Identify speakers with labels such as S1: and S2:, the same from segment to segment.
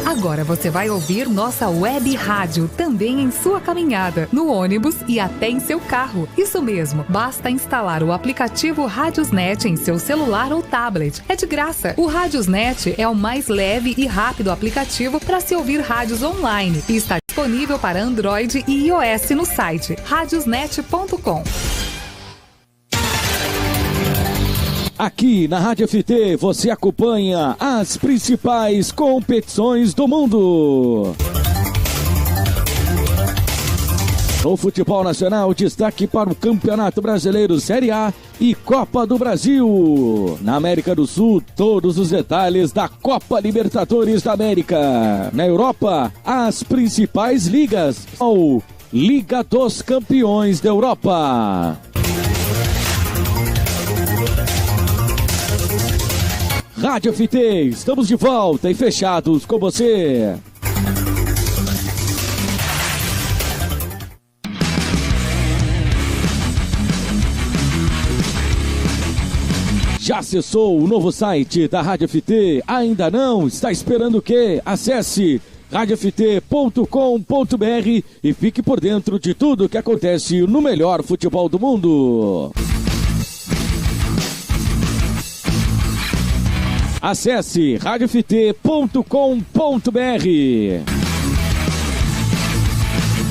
S1: Agora você vai ouvir nossa web rádio também em sua caminhada, no ônibus e até em seu carro. Isso mesmo, basta instalar o aplicativo Rádiosnet em seu celular ou tablet. É de graça. O Rádiosnet é o mais leve e rápido aplicativo para se ouvir rádios online e está disponível para Android e iOS no site radiosnet.com.
S2: Aqui na Rádio FT você acompanha as principais competições do mundo. No futebol nacional, destaque para o Campeonato Brasileiro Série A e Copa do Brasil. Na América do Sul, todos os detalhes da Copa Libertadores da América. Na Europa, as principais ligas. Ou Liga dos Campeões da Europa. Rádio FT, estamos de volta e fechados com você. Já acessou o novo site da Rádio FT? Ainda não? Está esperando o quê? Acesse radioft.com.br e fique por dentro de tudo que acontece no melhor futebol do mundo. Acesse radioft.com.br.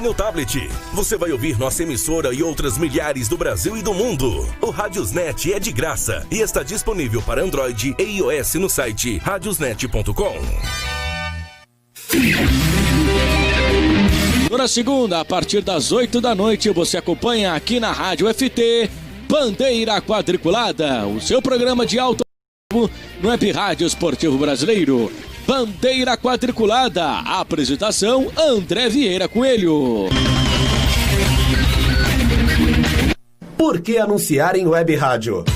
S3: No tablet, você vai ouvir nossa emissora e outras milhares do Brasil e do mundo. O Rádiosnet é de graça e está disponível para Android e iOS no site radiosnet.com.
S2: Toda segunda, a partir das 8 da noite, você acompanha aqui na Rádio FT, Bandeira Quadriculada, o seu programa de auto no Web Rádio Esportivo Brasileiro. Bandeira Quadriculada, apresentação André Vieira Coelho.
S4: Por que anunciar em web rádio?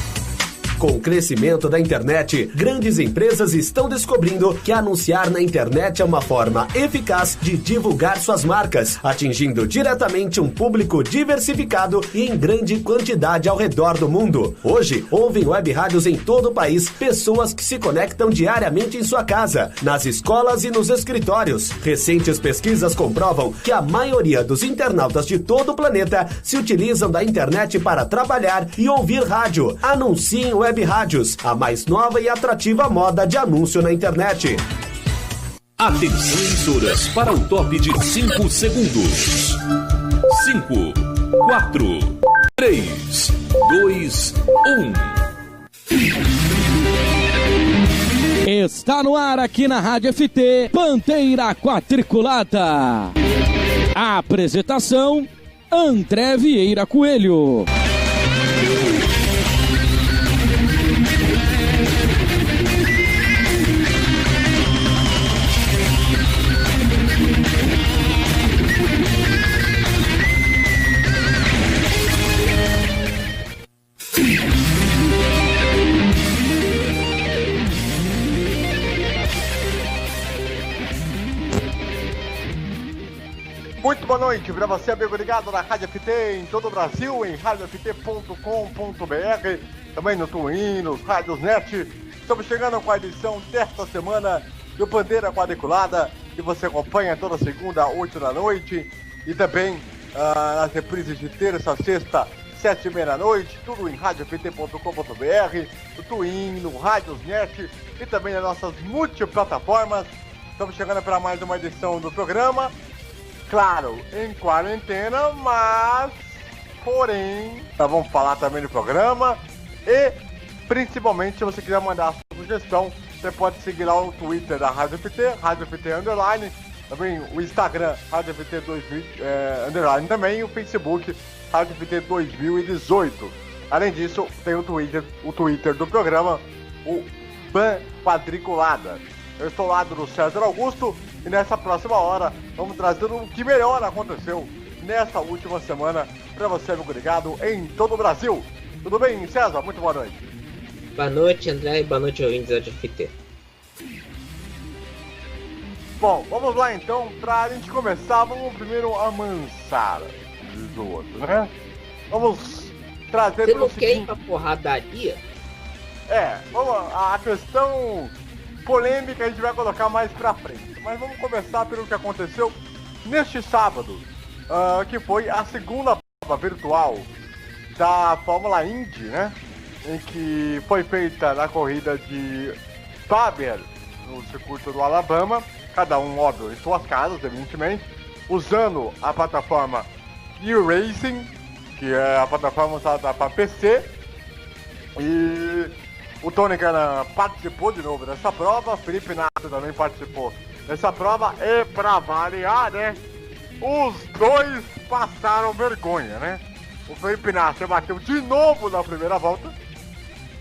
S4: Com o crescimento da internet, grandes empresas estão descobrindo que anunciar na internet é uma forma eficaz de divulgar suas marcas, atingindo diretamente um público diversificado e em grande quantidade ao redor do mundo. Hoje, ouvem web rádios em todo o país pessoas que se conectam diariamente em sua casa, nas escolas e nos escritórios. Recentes pesquisas comprovam que a maioria dos internautas de todo o planeta se utilizam da internet para trabalhar e ouvir rádio. Anunciem web rádios, a mais nova e atrativa moda de anúncio na internet.
S5: Atenção, emissoras, para o top de 5 segundos. 5, 4, 3, 2, 1.
S2: Está no ar aqui na Rádio FT, Bandeira Quadriculada. A apresentação, André Vieira Coelho.
S6: Muito boa noite para você, amigo ligado na Rádio FT em todo o Brasil, em radioft.com.br, também no TuneIn, nos Rádiosnet. Estamos chegando com a edição desta semana do Bandeira Quadriculada, que você acompanha toda segunda, 8 da noite, e também nas reprises de terça, sexta, 7h30 da noite, tudo em radioft.com.br, no TuneIn, no Rádiosnet e também nas nossas multiplataformas. Estamos chegando para mais uma edição do programa. Claro, em quarentena, mas, porém, nós vamos falar também do programa e, principalmente, se você quiser mandar a sua sugestão, você pode seguir lá o Twitter da Rádio FT, Rádio FT Underline, também o Instagram, Rádio FT 2000, Underline também, e o Facebook, Rádio FT 2018. Além disso, tem o Twitter do programa, o Ban Quadriculada. Eu estou ao lado do César Augusto e nessa próxima hora vamos trazer o que melhor aconteceu nessa última semana para você, amigo ligado, em todo o Brasil. Tudo bem, César? Muito boa noite.
S7: Boa noite, André, e boa noite, ouvintes da FT.
S6: Bom, vamos lá então, pra gente começar, vamos primeiro amansar do outro, né? Vamos trazer
S7: você não quer ir pra porradaria?
S6: Vamos, a questão polêmica a gente vai colocar mais pra frente. Mas vamos começar pelo que aconteceu neste sábado, que foi a segunda prova virtual da Fórmula Indy, né? Em que foi feita na corrida de Faber, no circuito do Alabama, cada um, óbvio, em suas casas, evidentemente, usando a plataforma E-Racing, que é a plataforma usada para PC, e o Tony Kanaan participou de novo dessa prova, Felipe Nasser também participou dessa prova, e para variar, né, os dois passaram vergonha, né? O Felipe Nasser bateu de novo na primeira volta,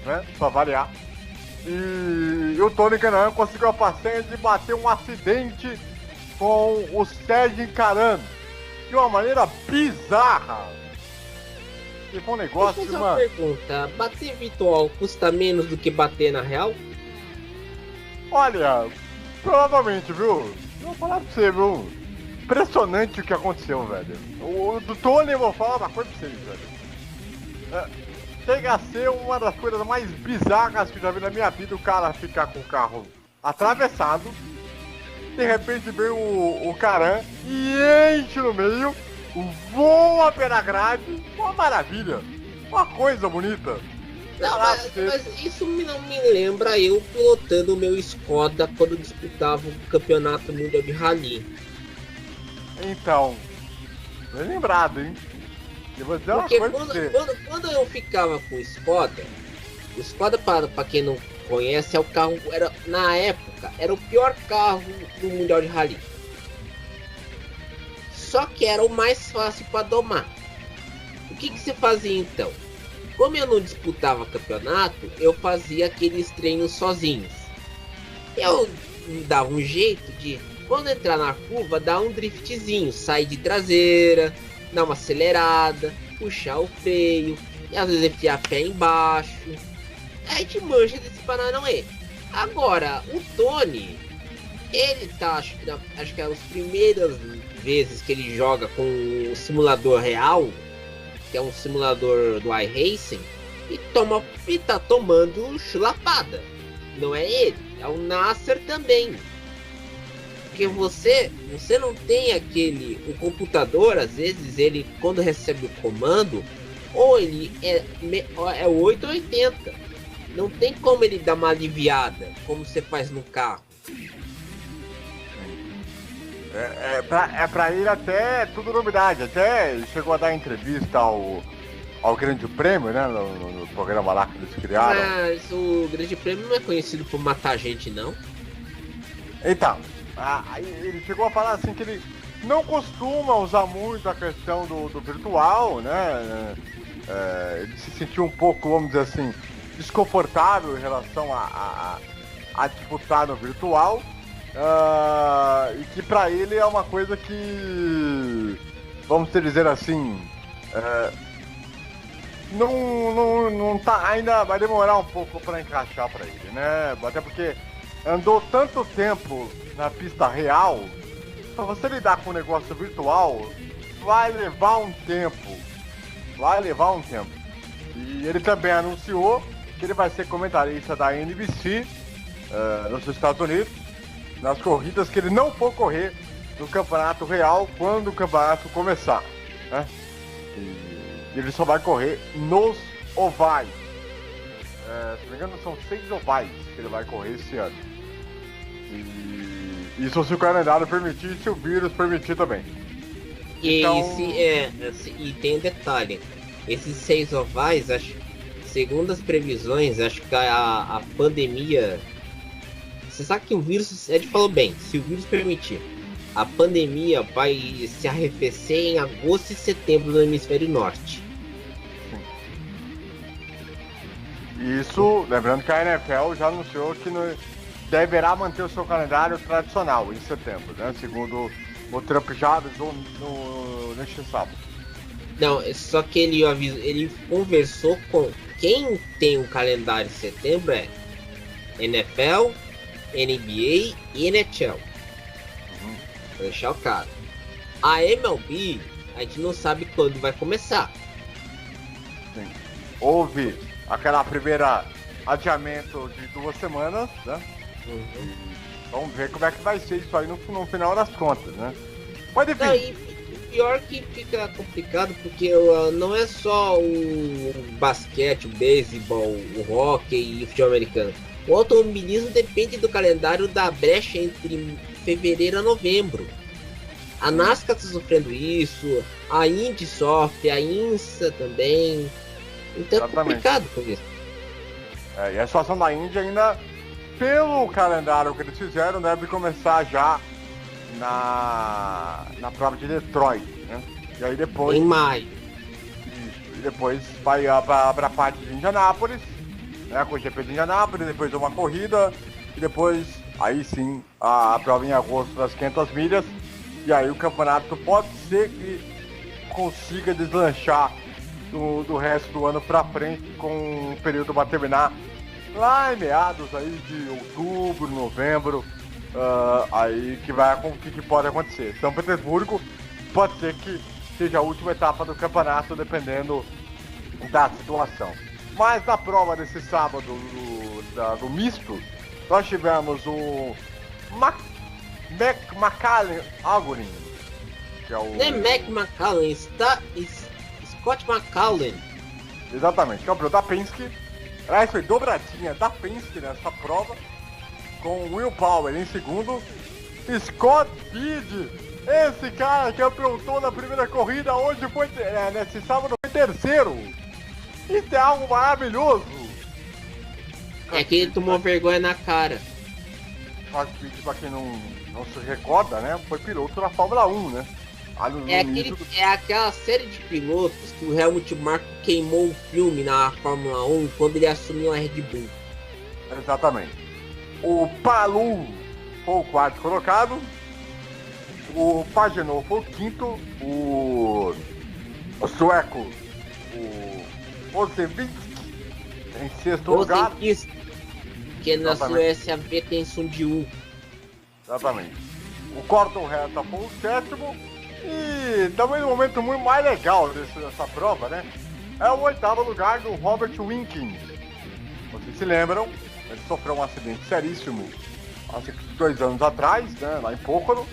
S6: né, para variar, e o Tony Kanaan conseguiu a façanha de bater um acidente com o Sérgio Caran de uma maneira bizarra. E foi um negócio,
S7: deixa eu fazer uma pergunta, bater virtual custa menos do que bater na real?
S6: Olha, provavelmente, viu? Vou falar pra você, viu? Impressionante o que aconteceu, velho. O do Tony, eu vou falar uma coisa pra vocês, velho. Chega a ser uma das coisas mais bizarras que eu já vi na minha vida, o cara ficar com o carro atravessado, de repente vem o Caran e enche no meio, voa pela grade, uma maravilha, uma coisa bonita.
S7: Não, mas isso não me lembra eu pilotando o meu Skoda quando disputava o campeonato mundial de rally. Então,
S6: bem lembrado, hein? Eu vou dizer
S7: porque
S6: uma coisa
S7: quando eu ficava com o Skoda, para quem não conhece, é o carro, na época, era o pior carro do mundial de rally. Só que era o mais fácil para domar. O que se fazia então? Como eu não disputava campeonato, eu fazia aqueles treinos sozinhos. Eu dava um jeito de, quando entrar na curva, dar um driftzinho, sair de traseira, dar uma acelerada, puxar o freio, e às vezes enfiar a pé embaixo. A gente manja desse Paranauê. Agora, o Tony, ele tá, acho que é as primeiras vezes que ele joga com o simulador real, que é um simulador do iRacing, e tá tomando chulapada. Não é ele, é o Nasser também. Porque você não tem o computador, às vezes, ele, quando recebe o comando, ou ele é 8 ou 80. Não tem como ele dar uma aliviada, como você faz no carro.
S6: É pra ele até tudo novidade. Até chegou a dar entrevista ao Grande Prêmio, né? No programa lá que eles criaram.
S7: Mas o Grande Prêmio não é conhecido por matar gente, não?
S6: Então, ele chegou a falar assim que ele não costuma usar muito a questão do virtual, né? Ele se sentiu um pouco, vamos dizer assim, desconfortável em relação a disputar no virtual, e que pra ele é uma coisa que, vamos dizer assim, não tá, ainda vai demorar um pouco pra encaixar pra ele, né? Até porque andou tanto tempo na pista real, pra você lidar com o negócio virtual vai levar um tempo. E ele também anunciou que ele vai ser comentarista da NBC nos Estados Unidos, nas corridas que ele não for correr no campeonato real quando o campeonato começar, né? E ele só vai correr nos ovais. Se não me engano, são 6 ovais que ele vai correr esse ano. E isso se o calendário permitir, se o vírus permitir também.
S7: E tem um detalhe, esses 6 ovais, segundo as previsões, acho que a pandemia, você sabe que o vírus, Ed falou bem, se o vírus permitir, a pandemia vai se arrefecer em agosto e setembro no hemisfério norte.
S6: Isso, lembrando que a NFL já anunciou que deverá manter o seu calendário tradicional em setembro, né? Segundo o Trump já avisou neste sábado.
S7: Não, só que ele conversou com quem tem um calendário em setembro, NFL, NBA e NHL. Vou deixar o cara. A MLB, a gente não sabe quando vai começar.
S6: Sim. Houve aquela primeira adiamento de 2 semanas, né? Vamos ver como é que vai ser isso aí no final das contas, né? Mas enfim.
S7: Não, e pior que fica complicado, porque não é só o basquete, o beisebol, o hóquei e o futebol americano. O automobilismo depende do calendário da brecha entre fevereiro a novembro. A NASCAR está sofrendo isso, a Indy sofre, a INSA também. Então é complicado com isso.
S6: E a situação da Indy ainda, pelo calendário que eles fizeram, deve começar já na prova de Detroit, né? E aí depois...
S7: Em maio.
S6: Isso, e depois vai para a parte de Indianápolis, né, com o GP de Indianápolis, depois uma corrida, e depois, aí sim, a prova em agosto das 500 milhas, e aí o campeonato pode ser que consiga deslanchar do resto do ano para frente, com o período para terminar lá em meados aí de outubro, novembro, aí que pode acontecer. São Petersburgo pode ser que seja a última etapa do campeonato, dependendo da situação. Mas na prova desse sábado do misto, nós tivemos o McLaren Agurin, que é o...
S7: Não é McLaren, Scott McLaren.
S6: Exatamente, que é o piloto da Penske. Aliás, foi dobradinha da Penske nessa prova, com Will Power em segundo, Scott Speed, esse cara que aprontou na primeira corrida, hoje foi, nesse sábado foi terceiro. Isso é algo maravilhoso.
S7: É que ele tomou vergonha na cara.
S6: Scott Speed, pra quem não se recorda, né, foi piloto na Fórmula 1, né?
S7: É aquela série de pilotos que o Helmut Marko queimou o filme na Fórmula 1 quando ele assumiu a Red Bull.
S6: Exatamente. O Palou foi o quarto colocado, o Pagenaud foi o quinto, o sueco, o Osevinski, em sexto lugar.
S7: Que na Suécia V tem Sundiu.
S6: Exatamente. O Gordon Herta foi o sétimo. E também no momento muito mais legal dessa prova, né? É o oitavo lugar do Robert Winkins. Vocês se lembram? Ele sofreu um acidente seríssimo há 2 anos atrás, né? Lá em Pocono.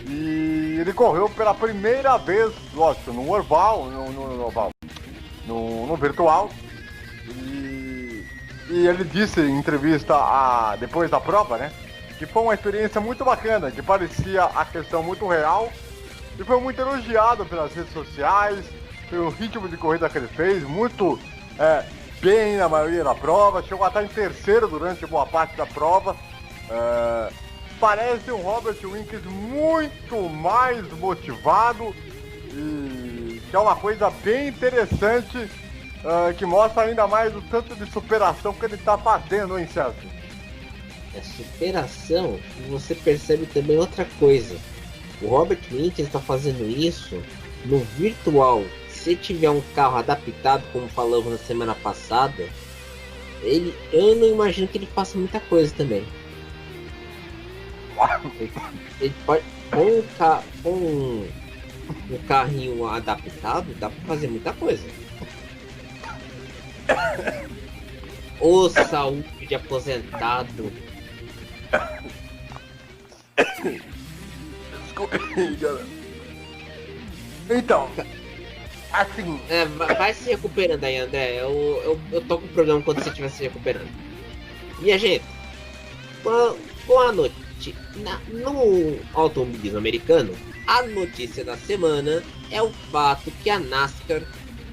S6: E ele correu pela primeira vez, lógico, no oval, no virtual. E ele disse em entrevista depois da prova, né? Que foi uma experiência muito bacana, que parecia a questão muito real. E foi muito elogiado pelas redes sociais, pelo ritmo de corrida que ele fez, muito bem na maioria da prova, chegou a estar em terceiro durante boa parte da prova. Parece um Robert Winkins muito mais motivado, e que é uma coisa bem interessante, que mostra ainda mais o tanto de superação que ele está fazendo, hein, Celso?
S7: É superação, e você percebe também outra coisa. O Robert Winkins está fazendo isso no virtual. Se tiver um carro adaptado, como falamos na semana passada, eu não imagino que ele faça muita coisa também. Ele pode, com um carrinho adaptado, dá para fazer muita coisa. Ô, saúde de aposentado.
S6: Então, assim...
S7: vai se recuperando aí, André. Eu tô com problema quando você estiver se recuperando. Minha gente, com a notícia... No automobilismo americano, a notícia da semana é o fato que a NASCAR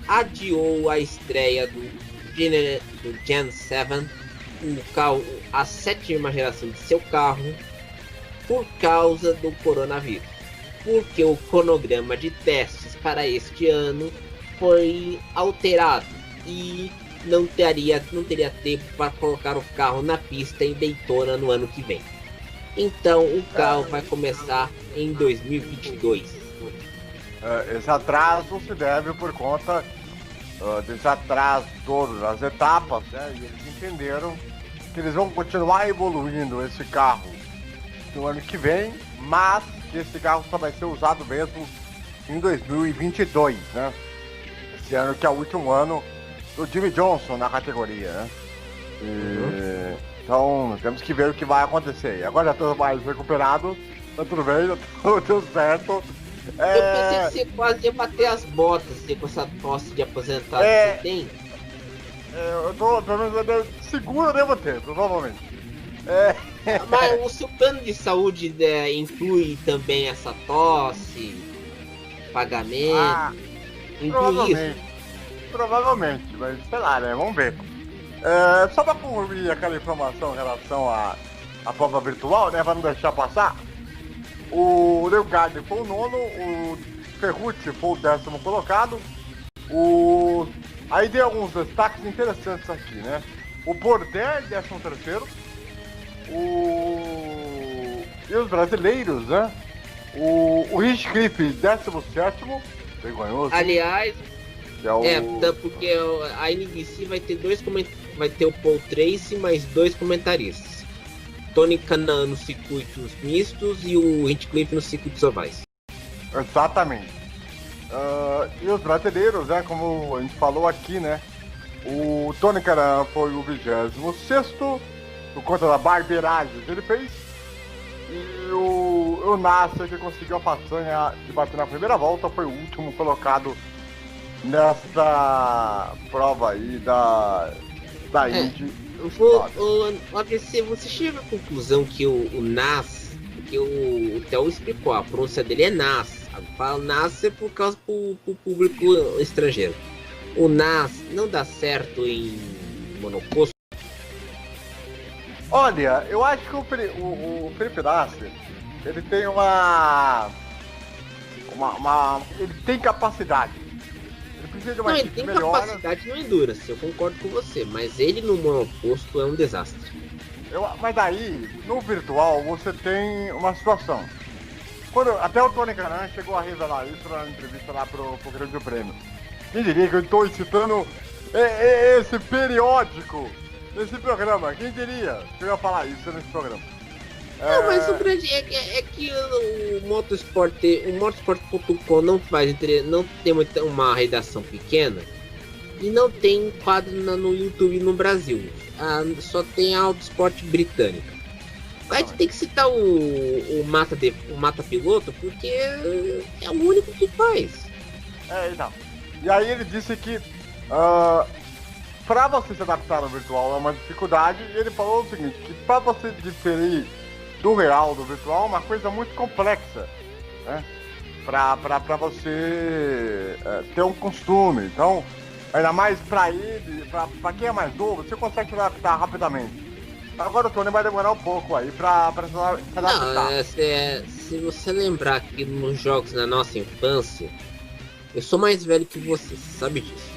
S7: adiou a estreia do Gen 7, a 7ª geração de seu carro, por causa do coronavírus, porque o cronograma de testes para este ano foi alterado e não teria tempo para colocar o carro na pista em Daytona no ano que vem. Então o carro vai começar em 2022.
S6: Esse atraso se deve por conta desse atraso todas as etapas, né? E eles entenderam que eles vão continuar evoluindo esse carro no ano que vem, mas que esse carro só vai ser usado mesmo em 2022, né? Esse ano que é o último ano do Jimmie Johnson na categoria, né? Então temos que ver o que vai acontecer. Agora já estou mais recuperado, tá tudo bem, já tô tudo certo.
S7: Eu pensei que você quase ia bater as botas com essa tosse de aposentado que você tem.
S6: Eu tô, pelo menos, seguro eu devo ter, provavelmente.
S7: Mas o seu plano de saúde inclui também essa tosse, pagamento, inclui isso?
S6: Provavelmente, mas sei lá, né? Vamos ver. Só pra concluir aquela informação em relação à prova virtual, né? Pra não deixar passar. O Leogardi foi o 9º, o Ferrucci foi o 10º colocado. Aí tem alguns destaques interessantes aqui, né? O Border, 13º. E os brasileiros, né? O Hinchcliffe, 17º. Vergonhoso.
S7: Aliás, porque a NBC vai ter vai ter o Paul Tracy mais 2 comentaristas. Tony Kanaan nos circuitos mistos e o Hinchcliffe nos circuitos ovais.
S6: Exatamente. E os brasileiros, né? Como a gente falou aqui, né? O Tony Kanaan foi o 26º, por conta da barbeiragem que ele fez. E o Nasser, que conseguiu a façanha de bater na primeira volta, foi o último colocado nessa prova aí da Indy.
S7: ABC, você chega à conclusão que o Nas, porque o Theo explicou, a pronúncia dele é Nas. Fala Nasser por causa do público estrangeiro. O Nas não dá certo em monoposto.
S6: Olha, eu acho que o Felipe Nasser, ele tem ele tem capacidade. Ele precisa de uma
S7: ele tem capacidade no Endurance, eu concordo com você, mas ele no monoposto é um desastre.
S6: Mas aí, no virtual, você tem uma situação. Até o Tony Kanaan chegou a revelar isso na entrevista lá pro Grande Prêmio. Quem diria que eu estou citando esse periódico nesse programa? Quem diria que eu ia falar isso nesse programa?
S7: Não, mas o grande é que o motorsport.com não tem uma redação pequena e não tem quadro no YouTube no Brasil. Só tem a Autosport britânica. A gente tem que citar o Mata Piloto porque é o único que faz.
S6: Então. E aí ele disse que para você se adaptar no virtual é uma dificuldade. E ele falou o seguinte, que para você diferir do real, do virtual, é uma coisa muito complexa, né? Pra você ter um costume. Então, ainda mais pra ele, pra quem é mais novo, você consegue se adaptar rapidamente. Agora o Tony vai demorar um pouco aí pra se adaptar.
S7: Não, se você lembrar que nos jogos na nossa infância, eu sou mais velho que você sabe disso.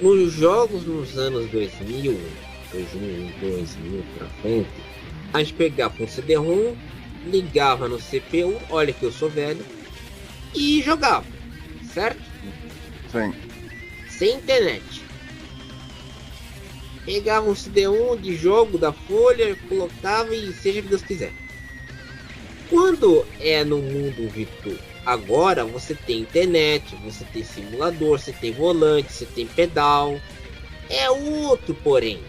S7: Nos jogos nos anos 2000 pra frente, a gente pegava um CD-ROM, ligava no CPU, olha que eu sou velho, e jogava, certo?
S6: Sim.
S7: Sem internet. Pegava um CD-ROM de jogo da Folha, colocava e seja o que Deus quiser. Quando é no mundo virtual, agora você tem internet, você tem simulador, você tem volante, você tem pedal. É outro, porém.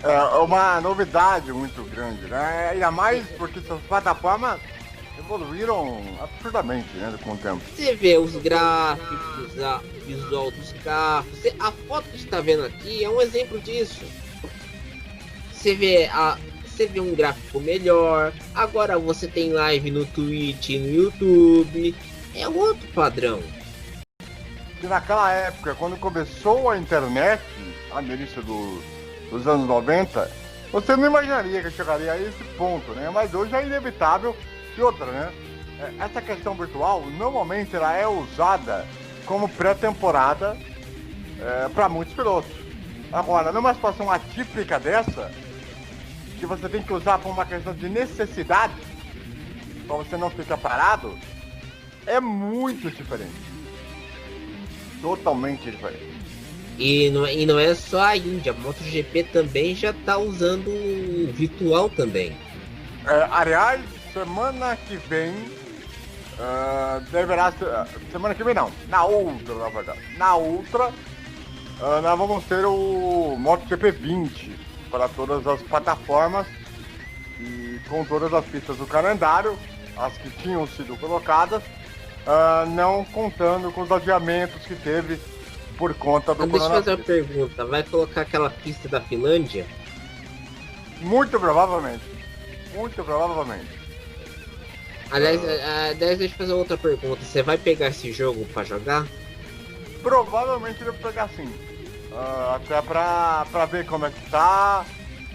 S6: É uma novidade muito grande, né? Ainda mais porque essas plataformas evoluíram absurdamente, né, com o tempo.
S7: Você vê os gráficos, a visual dos carros. A foto que você está vendo aqui é um exemplo disso. Você vê um gráfico melhor. Agora você tem live no Twitch e no YouTube. É outro padrão.
S6: E naquela época, quando começou a internet, no início dos anos 90, você não imaginaria que chegaria a esse ponto, né? Mas hoje é inevitável. E outra, né? Essa questão virtual, normalmente ela é usada como pré-temporada para muitos pilotos. Agora, numa situação atípica dessa, que você tem que usar por uma questão de necessidade, para você não ficar parado, é muito diferente. Totalmente diferente.
S7: E não é só a Índia, a MotoGP também já está usando o virtual também.
S6: Aliás, semana que vem, deverá ser, semana que vem não, na outra, na verdade. Na outra, nós vamos ter o MotoGP 20 para todas as plataformas e com todas as pistas do calendário, as que tinham sido colocadas, não contando com os adiamentos que teve por conta do
S7: coronavírus. Deixa eu fazer uma pergunta, vai colocar aquela pista da Finlândia?
S6: Muito provavelmente. Muito provavelmente.
S7: Aliás, deixa eu fazer outra pergunta. Você vai pegar esse jogo pra jogar?
S6: Provavelmente eu vou pegar sim. Até pra ver como é que tá.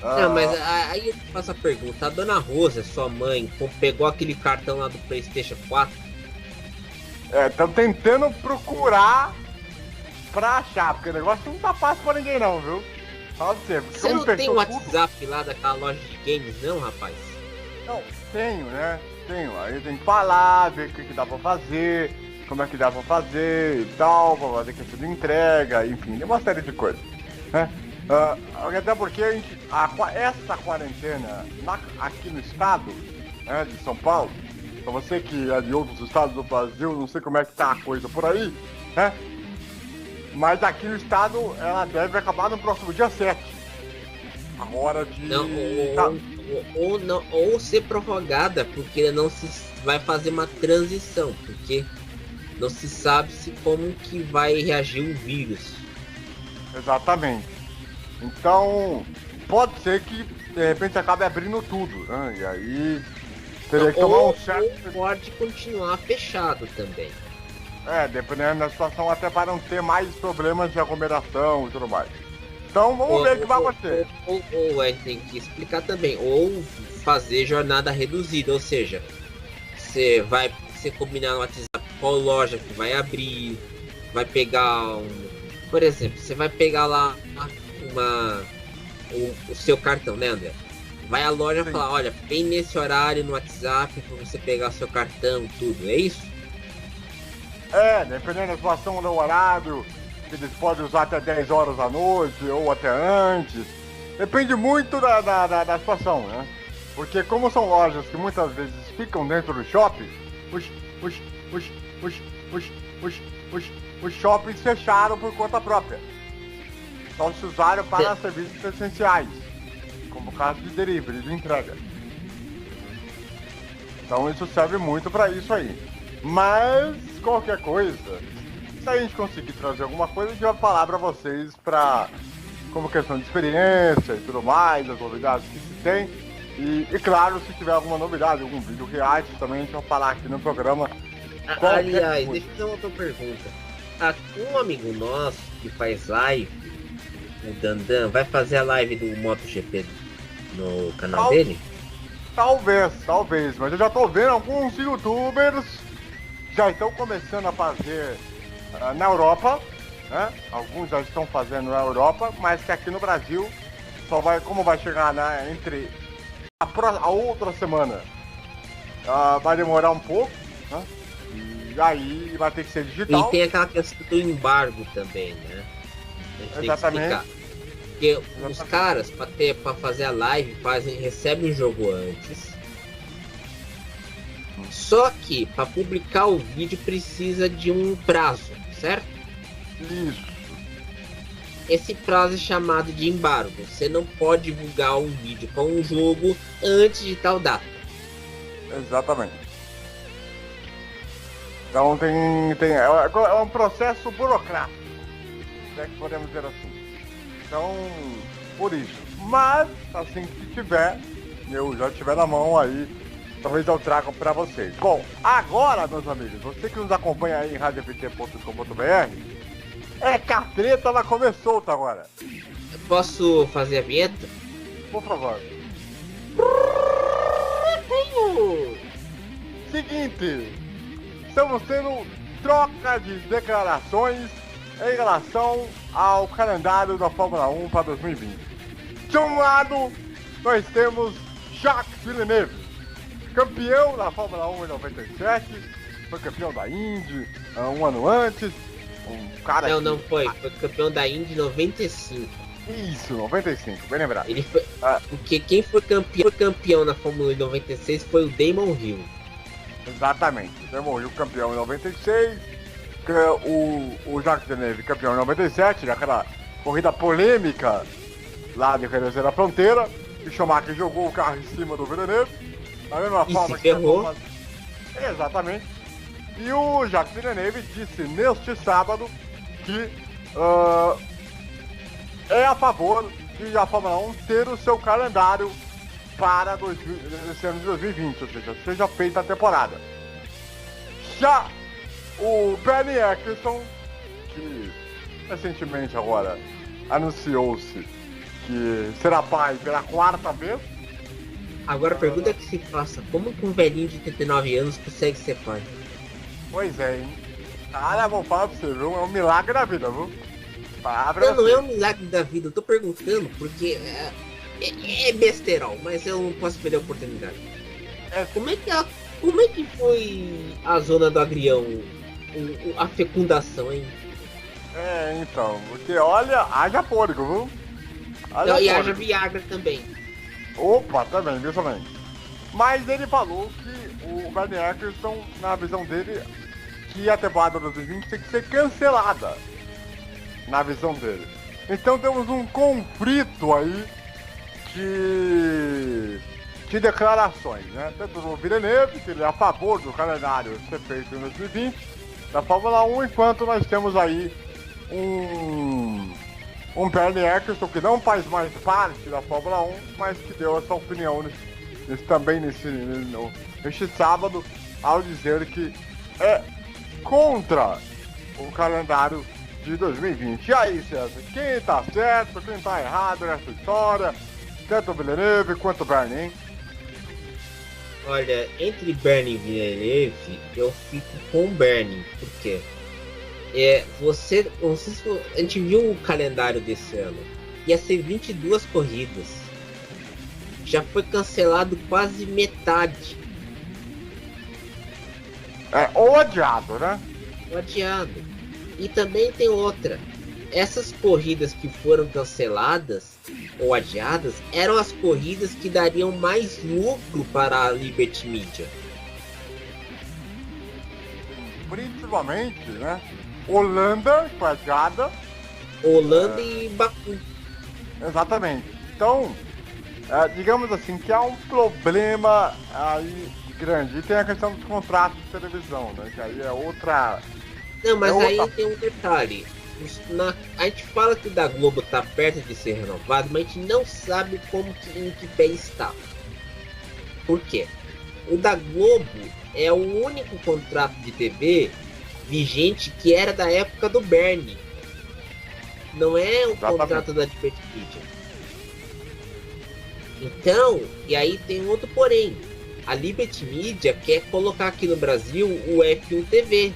S7: Não, mas aí eu faço a pergunta. A dona Rosa, sua mãe, pegou aquele cartão lá do PlayStation 4?
S6: Estão tentando procurar pra achar, porque o negócio não tá fácil pra ninguém não, viu? Fala pra
S7: você não tem o WhatsApp lá daquela loja de games não, rapaz?
S6: Não, tenho, né? Tenho. Aí tem que falar, ver o que dá pra fazer, como é que dá pra fazer e tal, pra fazer questão de entrega, enfim, tem uma série de coisas, né? Até porque essa quarentena aqui no estado, né, de São Paulo, pra você que é de outros estados do Brasil, não sei como é que tá a coisa por aí, né? Mas aqui no estado ela deve acabar no próximo dia 7. A hora de...
S7: Ou ser prorrogada, porque não se vai fazer uma transição, porque não se sabe como que vai reagir o vírus.
S6: Exatamente. Então, pode ser que de repente acabe abrindo tudo, né? E aí teria que tomar um certo...
S7: Ou pode continuar fechado também.
S6: Dependendo da situação, até para não ter mais problemas de aglomeração e tudo mais. Então vamos ver o que vai acontecer.
S7: Ou tem que explicar também, ou fazer jornada reduzida, ou seja, você combinar no WhatsApp qual loja que vai abrir, vai pegar por exemplo, você vai pegar lá o seu cartão, né, André? Vai à loja e falar, olha, vem nesse horário no WhatsApp para você pegar seu cartão, tudo, é isso?
S6: Dependendo da situação do horário, eles podem usar até 10 horas da noite ou até antes. Depende muito da situação, né? Porque como são lojas que muitas vezes ficam dentro do shopping, os shoppings fecharam por conta própria. Só se usaram para serviços essenciais, como o caso de delivery, de entrega. Então isso serve muito para isso aí. Mas qualquer coisa, se a gente conseguir trazer alguma coisa, a gente vai falar para vocês como questão de experiência e tudo mais, as novidades que se tem. E claro, se tiver alguma novidade, algum vídeo react também, a gente vai falar aqui no programa.
S7: Aliás, deixa eu fazer uma outra pergunta. Um amigo nosso que faz live, o Dandan, vai fazer a live do MotoGP no canal dele?
S6: Talvez, mas eu já tô vendo alguns youtubers já estão começando a fazer na Europa, né? Alguns já estão fazendo na Europa, mas que aqui no Brasil como vai chegar, né, entre a outra semana, vai demorar um pouco, né? E aí vai ter que ser digital.
S7: E tem aquela questão do embargo também, né?
S6: Exatamente.
S7: Porque os caras, pra fazer a live, recebem o jogo antes. Só que para publicar o vídeo precisa de um prazo, certo?
S6: Isso.
S7: Esse prazo é chamado de embargo. Você não pode divulgar um vídeo com um jogo antes de tal data.
S6: Exatamente. Então é um processo burocrático, né, que podemos dizer assim. Então, por isso. Mas, assim que tiver, eu já tiver na mão aí, talvez eu traga para vocês. Bom, agora, meus amigos, você que nos acompanha aí em radioft.com.br, que a treta ela começou agora.
S7: Eu posso fazer a vinheta?
S6: Por favor. Seguinte, estamos tendo troca de declarações em relação ao calendário da Fórmula 1 para 2020. De um lado, nós temos Jacques Villeneuve, campeão da Fórmula 1 em 97, foi campeão da Indy um ano antes.
S7: Não foi campeão da Indy em 95.
S6: Isso, 95, bem lembrado.
S7: Ele foi, porque quem foi campeão na Fórmula 1 em 96 foi o Damon Hill.
S6: Exatamente, o Damon Hill campeão em 96, o Jacques Villeneuve, campeão em 97, naquela corrida polêmica lá de Redenção da Fronteira, e Schumacher jogou o carro em cima do Villeneuve, da mesma forma que
S7: ferrou.
S6: Exatamente. E o Jacques Villeneuve disse neste sábado que é a favor de a Fórmula 1 ter o seu calendário para esse ano de 2020, ou seja, seja feita a temporada. Já o Bernie Eccleston, que recentemente agora anunciou-se que será pai pela 4ª vez.
S7: Agora a pergunta que se faça, como que um velhinho de 39 anos consegue ser pai?
S6: Pois é, hein? Cara, vou falar pra você, viu? É um milagre da vida, viu?
S7: Não é um milagre da vida, eu tô perguntando porque é besterol, mas eu não posso perder a oportunidade. Como é que foi a zona do agrião, a fecundação, hein?
S6: Então, porque olha, haja fôlego, viu?
S7: E haja Viagra também.
S6: Opa, também, viu também. Mas ele falou que o Bernie Eccleston, na visão dele, que a temporada 2020 tem que ser cancelada. Na visão dele. Então temos um conflito aí de declarações, né? Tanto do Villeneuve, que ele é a favor do calendário ser feito em 2020, da Fórmula 1, enquanto nós temos aí um Bernie Eccleston que não faz mais parte da Fórmula 1, mas que deu essa opinião neste sábado, ao dizer que é contra o calendário de 2020. E aí, César, quem tá certo, quem tá errado nessa história? Tanto o Villeneuve quanto o Bernie, hein?
S7: Olha, entre Bernie e Villeneuve, eu fico com o Bernie, porque a gente viu o calendário desse ano, ia ser 22 corridas, já foi cancelado quase metade.
S6: Ou adiado, né?
S7: Ou adiado. E também tem outra, essas corridas que foram canceladas ou adiadas eram as corridas que dariam mais lucro para a Liberty Media.
S6: Principalmente, né? Holanda foi adiada.
S7: Holanda e Baku.
S6: Exatamente. Então, digamos assim, que há um problema aí grande. E tem a questão dos contratos de televisão, né? Que aí é outra...
S7: Não, mas aí tem um detalhe. A gente fala que o da Globo tá perto de ser renovado, mas a gente não sabe em que pé está. Por quê? O da Globo é o único contrato de TV vigente que era da época do Bernie. Não é o contrato da Liberty Media. Então, e aí tem outro porém. A Liberty Media quer colocar aqui no Brasil o F1 TV.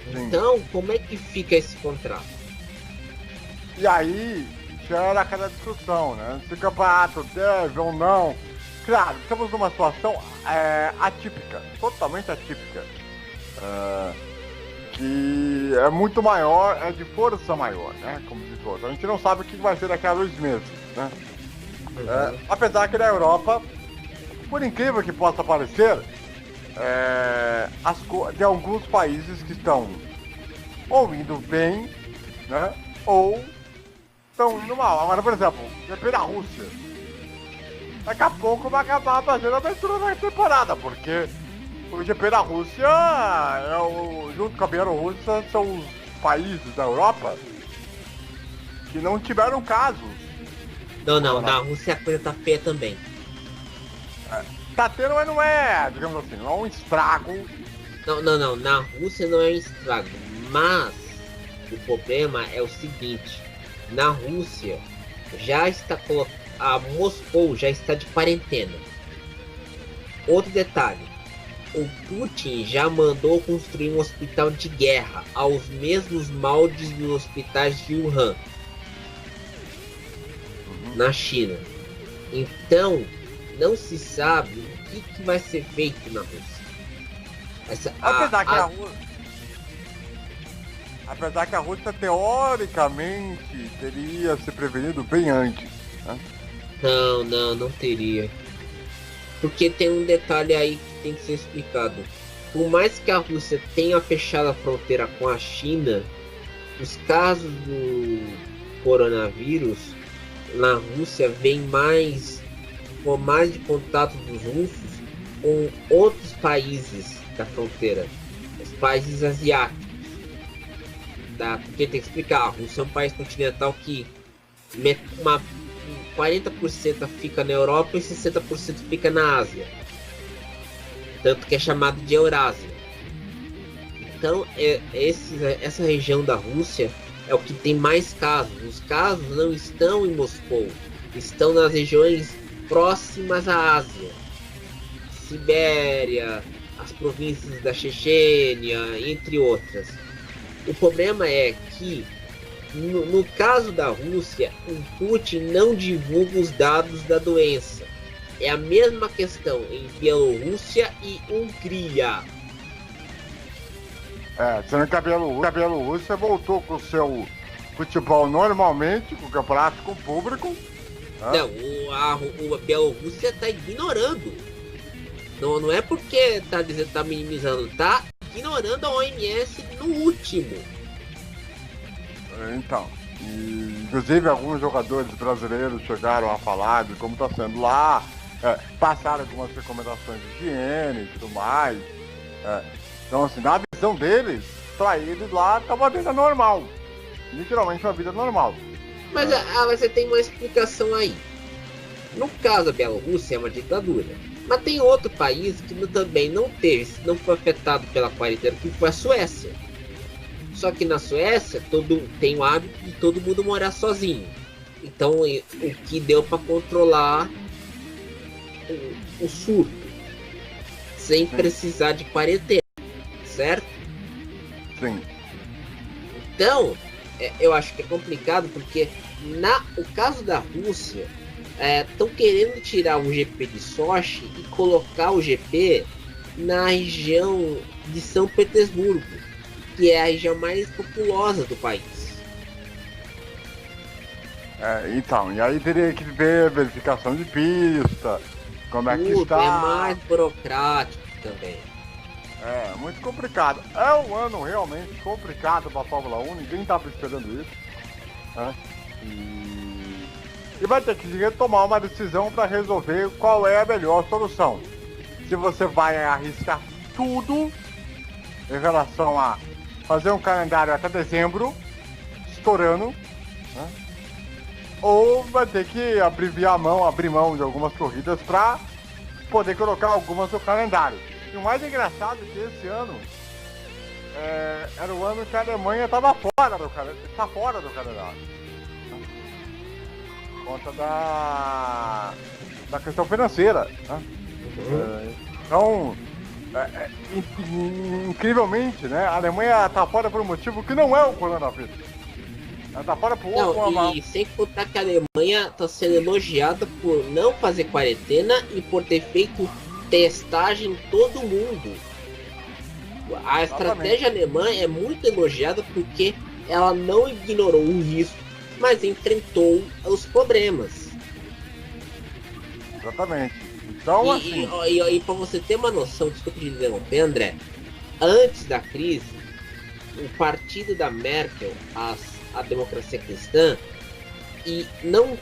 S7: Então, como é que fica esse contrato?
S6: E aí, gera aquela discussão, né? Se o campeonato deve ou não. Claro, estamos numa situação atípica, totalmente atípica. Que é muito maior, é de força maior, né? Como diz o outro. A gente não sabe o que vai ser daqui a 2 meses, né? Apesar que na Europa, por incrível que possa parecer, tem alguns países que estão ou indo bem, né? Ou estão indo mal. Agora, por exemplo, GP da Rússia. Daqui a pouco vai acabar fazendo a abertura da temporada, porque o GP da Rússia, junto com a Bielorrússia, são os países da Europa que não tiveram casos.
S7: Não, na Rússia a coisa tá feia também.
S6: Tá tendo, mas não é, digamos assim, não é um estrago.
S7: Não, na Rússia não é um estrago, mas o problema é o seguinte, na Rússia já está a Moscou já está de quarentena. Outro detalhe, o Putin já mandou construir um hospital de guerra aos mesmos moldes dos hospitais de Wuhan, na China. Então, não se sabe o que vai ser feito na Rússia.
S6: Apesar que a Rússia teoricamente teria se prevenido bem antes, né?
S7: Não teria. Porque tem um detalhe aí que tem que ser explicado. por mais que a Rússia tenha fechado a fronteira com a China, os casos do coronavírus na Rússia vêm com mais de contato dos russos com outros países da fronteira, os países asiáticos. Porque tem que explicar, a Rússia é um país continental que 40% fica na Europa e 60% fica na Ásia. Tanto que é chamado de Eurásia. Então, essa região da Rússia é o que tem mais casos. Os casos não estão em Moscou, estão nas regiões próximas à Ásia. Sibéria, as províncias da Chechênia, entre outras. O problema é que, no caso da Rússia, o Putin não divulga os dados da doença. É a mesma questão em Bielorrússia e Hungria.
S6: Sendo que a Bielorrússia voltou com o seu futebol normalmente, com o campeonato com o público.
S7: Não, a Bielorrússia está ignorando. Não é porque tá minimizando, tá ignorando a OMS no último.
S6: Então, inclusive alguns jogadores brasileiros chegaram a falar de como está sendo lá, passaram algumas recomendações de higiene e tudo mais. Então, assim, na visão deles, para eles lá tá uma vida normal. Literalmente uma vida normal.
S7: Mas você tem uma explicação aí. No caso da Bielorrússia é uma ditadura. Mas tem outro país que também não foi afetado pela quarentena, que foi a Suécia. Só que na Suécia tem o hábito de todo mundo morar sozinho. Então o que deu para controlar o surto sem precisar de quarentena, certo?
S6: Sim.
S7: Então eu acho que é complicado porque o caso da Rússia estão querendo tirar o GP de Sochi e colocar o GP na região de São Petersburgo, que é a região mais populosa do país.
S6: Então, e aí teria que ver verificação de pista, como é que está.
S7: É mais burocrático também.
S6: É, muito complicado. É um ano realmente complicado para a Fórmula 1, ninguém estava esperando isso. Né? E vai ter que tomar uma decisão para resolver qual é a melhor solução. Se você vai arriscar tudo em relação a fazer um calendário até dezembro, estourando, né? Ou vai ter que abrir mão de algumas corridas para poder colocar algumas no calendário. E o mais engraçado é que esse ano era o ano que a Alemanha estava fora do calendário. Por conta da questão financeira. Né? Então, incrivelmente, né? A Alemanha está fora por um motivo que não é o coronavírus. Ela está fora por outro.
S7: E sem contar que a Alemanha está sendo elogiada por não fazer quarentena e por ter feito testagem em todo mundo. A estratégia alemã é muito elogiada porque ela não ignorou o risco, mas enfrentou os problemas.
S6: Exatamente. Então,
S7: e para você ter uma noção, desculpa te interromper, André, antes da crise, o partido da Merkel, a Democracia Cristã, não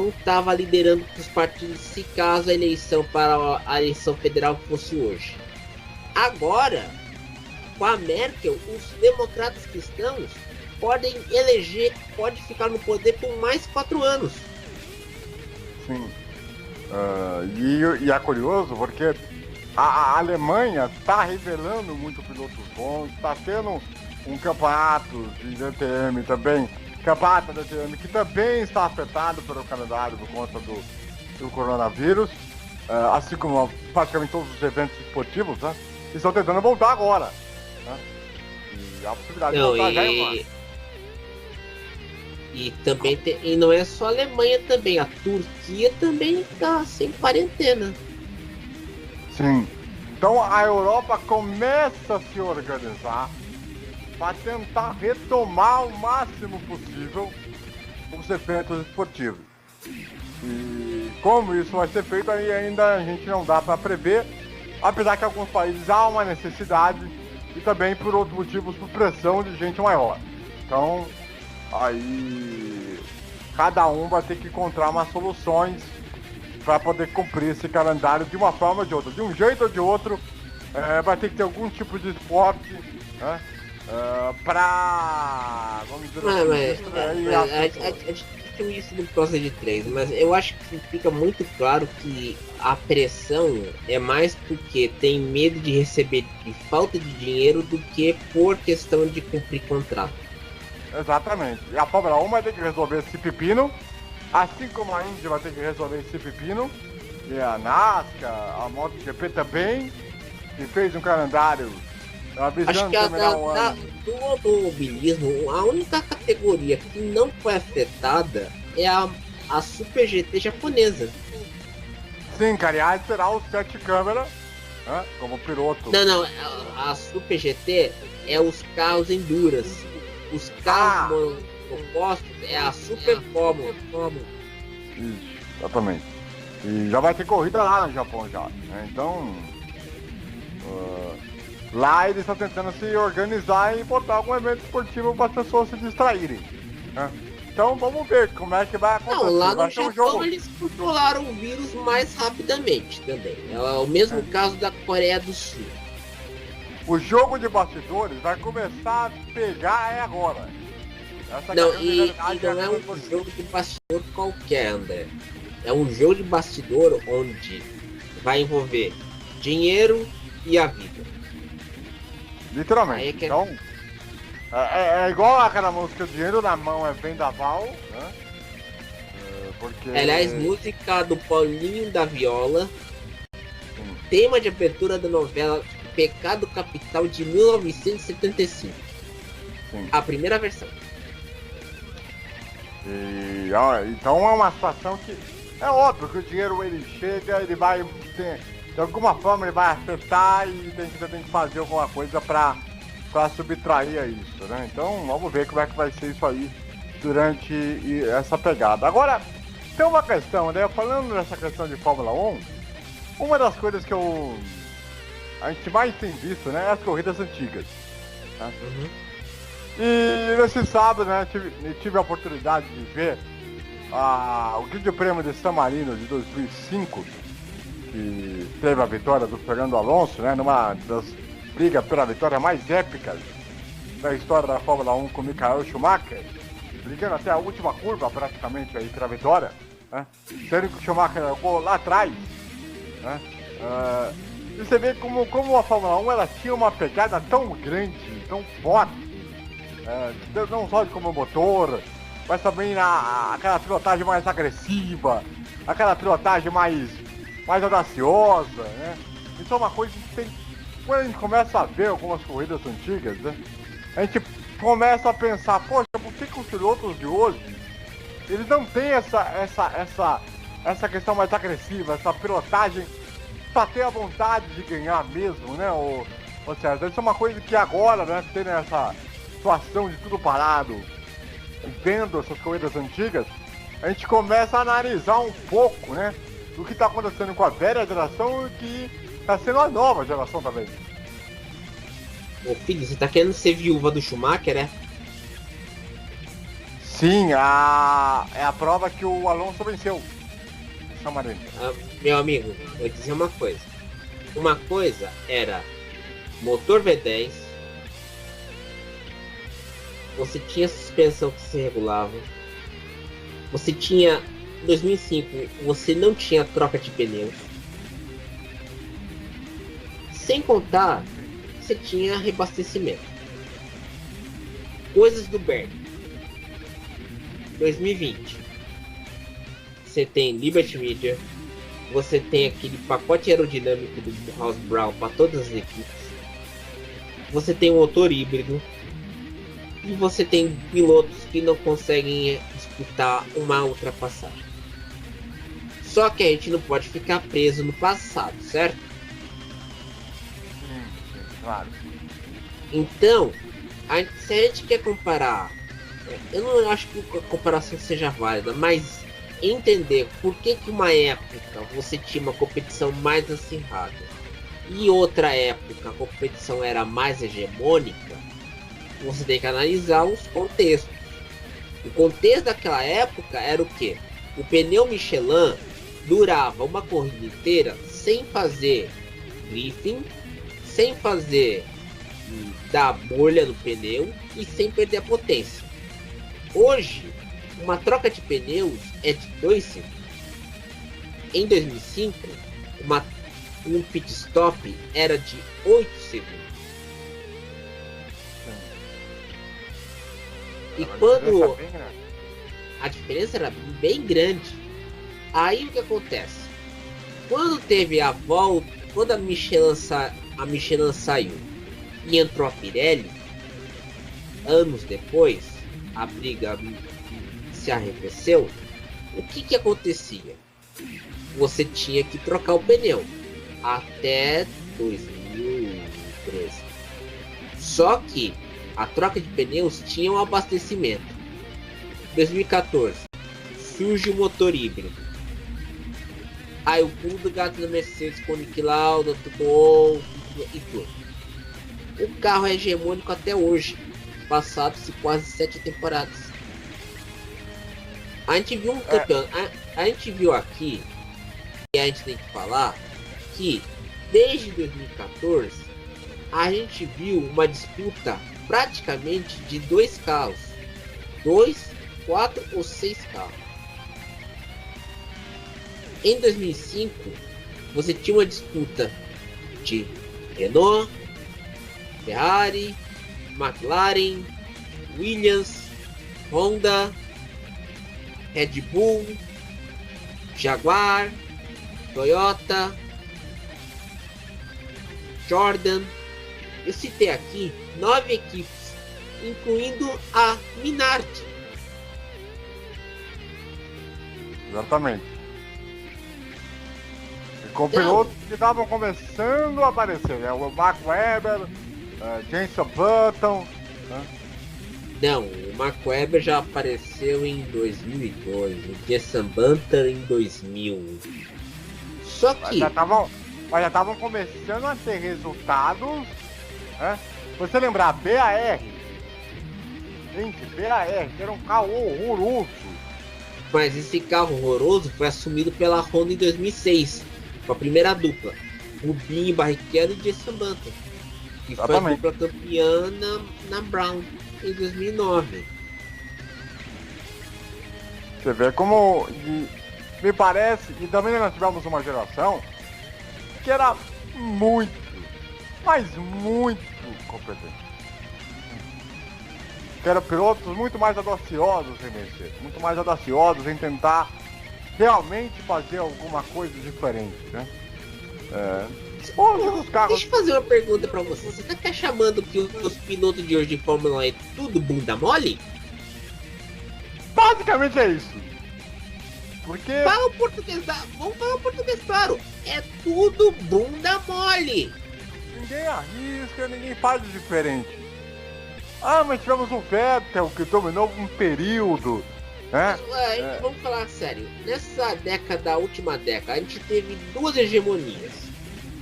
S7: estava liderando os partidos se caso a eleição para a eleição federal fosse hoje. Agora, com a Merkel, os democratas cristãos podem ficar no poder por mais 4 anos.
S6: Sim. E é curioso porque a Alemanha está revelando muito pilotos bons, está tendo um campeonato de DTM também, campeonato de DTM que também está afetado pelo calendário por conta do coronavírus, assim como praticamente todos os eventos esportivos, né? Estão tentando voltar agora. Né? E a possibilidade de voltar já é uma.
S7: E também e não é só a Alemanha também, a Turquia também está sem quarentena.
S6: Sim. Então a Europa começa a se organizar para tentar retomar o máximo possível os eventos esportivos. E como isso vai ser feito aí ainda a gente não dá para prever, apesar que em alguns países há uma necessidade e também por outros motivos, por pressão de gente maior. Então, aí cada um vai ter que encontrar umas soluções para poder cumprir esse calendário de uma forma ou de outra. De um jeito ou de outro, vai ter que ter algum tipo de esporte, né? Pra... Vamos dizer
S7: assim... isso do Prosa de 3, mas eu acho que fica muito claro que a pressão é mais porque tem medo de receber de falta de dinheiro do que por questão de cumprir contrato.
S6: Exatamente. E a Fórmula 1 vai ter que resolver esse pepino, assim como a Indy vai ter que resolver esse pepino, e a NASCAR, a MotoGP também, que fez um calendário
S7: acho que do automobilismo, a única categoria que não foi afetada é a Super GT japonesa.
S6: Sim, cara, e aí terá o 7 câmera, né, como piloto.
S7: Não, a Super GT é os carros Endurance. Os carros opostos é a Super Fórmula.
S6: Isso, exatamente. E já vai ter corrida lá no Japão já, né? Então... lá eles estão tentando se organizar e botar algum evento esportivo para as pessoas se distraírem, né? Então vamos ver como é que vai acontecer.
S7: Não, lá no Japão eles controlaram o vírus mais rapidamente também. É o mesmo caso da Coreia do Sul.
S6: O jogo de bastidores vai começar a pegar agora.
S7: Não, e não é um jogo de bastidor qualquer, André. É um jogo de bastidor onde vai envolver dinheiro e a vida.
S6: Literalmente. Então, é igual aquela música Dinheiro na Mão é Vendaval, né? Porque...
S7: Aliás, música do Paulinho da Viola. Tema de abertura da novela Pecado Capital de 1975.
S6: Sim.
S7: A primeira versão.
S6: E, então é uma situação que é óbvio que o dinheiro ele chega, ele vai de alguma forma ele vai afetar e tem que fazer alguma coisa para subtrair a isso, né? Então vamos ver como é que vai ser isso aí durante essa pegada. Agora, tem uma questão, né? Falando nessa questão de Fórmula 1, uma das coisas que a gente mais tem visto, né, é as corridas antigas, né?
S7: Uhum.
S6: E nesse sábado, né, tive a oportunidade de ver o Grande Prêmio de San Marino de 2005, que teve a vitória do Fernando Alonso, né, numa das brigas pela vitória mais épicas da história da Fórmula 1 com o Michael Schumacher, brigando até a última curva praticamente aí pela vitória, né, sendo que o Schumacher jogou lá atrás, né, e você vê como a Fórmula 1 ela tinha uma pegada tão grande, tão forte, não só como motor, mas também aquela pilotagem mais agressiva, aquela pilotagem mais audaciosa, né? Isso é uma coisa que tem... Quando a gente começa a ver algumas corridas antigas, né, a gente começa a pensar, poxa, por que os pilotos de hoje eles não têm essa questão mais agressiva, essa pilotagem pra ter a vontade de ganhar mesmo, né? Ou seja, isso é uma coisa que agora, né, tendo essa situação de tudo parado, vendo essas corridas antigas, a gente começa a analisar um pouco, né, do que está acontecendo com a velha geração e que está sendo a nova geração também.
S7: Ô filho, você tá querendo ser viúva do Schumacher, né?
S6: Sim, é a prova que o Alonso venceu.
S7: Meu amigo, vou dizer uma coisa. Uma coisa era motor V10, você tinha suspensão que se regulava, você tinha, em 2005, você não tinha troca de pneus, sem contar, você tinha reabastecimento. Coisas do Bernie. 2020, você tem Liberty Media, você tem aquele pacote aerodinâmico do House Brown para todas as equipes, você tem um motor híbrido e você tem pilotos que não conseguem disputar uma ultrapassagem. Só que a gente não pode ficar preso no passado, certo?
S6: Sim, claro.
S7: Então, se a gente quer comparar, eu não acho que a comparação seja válida, mas entender por que uma época você tinha uma competição mais acirrada e outra época a competição era mais hegemônica, você tem que analisar os contextos. O contexto daquela época era o quê? O pneu Michelin durava uma corrida inteira sem fazer drifting, sem fazer dar bolha no pneu e sem perder a potência. Hoje, uma troca de pneus é de 2 segundos. Em 2005, um pit stop era de 8 segundos. E quando a diferença era bem grande, aí o que acontece? Quando teve a volta, quando a Michelin saiu e entrou a Pirelli, anos depois, a briga se arrefeceu. O que acontecia? Você tinha que trocar o pneu até 2013. Só que a troca de pneus tinha um abastecimento. 2014 surge o motor híbrido. Aí o pulo do gato da Mercedes com o Niki Lauda, tudo e tudo. O carro é hegemônico até hoje, passados-se quase 7 temporadas. A gente viu a gente viu aqui, e a gente tem que falar que desde 2014 a gente viu uma disputa praticamente de 2 carros, 2, 4 ou 6 carros. Em 2005 você tinha uma disputa de Renault, Ferrari, McLaren, Williams, Honda, Red Bull, Jaguar, Toyota, Jordan. Eu citei aqui 9 equipes, incluindo a Minardi.
S6: Exatamente. E com pilotos que estavam começando a aparecer, né? O Mark Webber, Jenson Button. Né?
S7: Não, o Mark Webber já apareceu em 2002, o Jenson Button em 2000. Só que...
S6: Mas já estavam começando a ter resultados. Né? Você lembrar, a BAR. Gente, BAR, que era um carro horroroso.
S7: Mas esse carro horroroso foi assumido pela Honda em 2006, com a primeira dupla, Rubinho Barrichello e Jenson Button, que foi a dupla campeã na Brown em 2009.
S6: Você vê como me parece, e também nós tivemos uma geração que era muito, mas muito competente. Que eram pilotos muito mais audaciosos em Mercedes, muito mais audaciosos em tentar realmente fazer alguma coisa diferente, né? Os carros...
S7: Deixa eu fazer uma pergunta pra você. Você tá chamando que os pilotos de hoje de Fórmula 1 é tudo bunda mole?
S6: Basicamente é isso. Porque...
S7: Fala o português, vamos falar o português claro. É tudo bunda mole.
S6: Ninguém arrisca, ninguém faz diferente. Mas tivemos um Vettel que dominou um período, né?
S7: Mas, vamos falar sério. Nessa última década, a gente teve 2 hegemonias.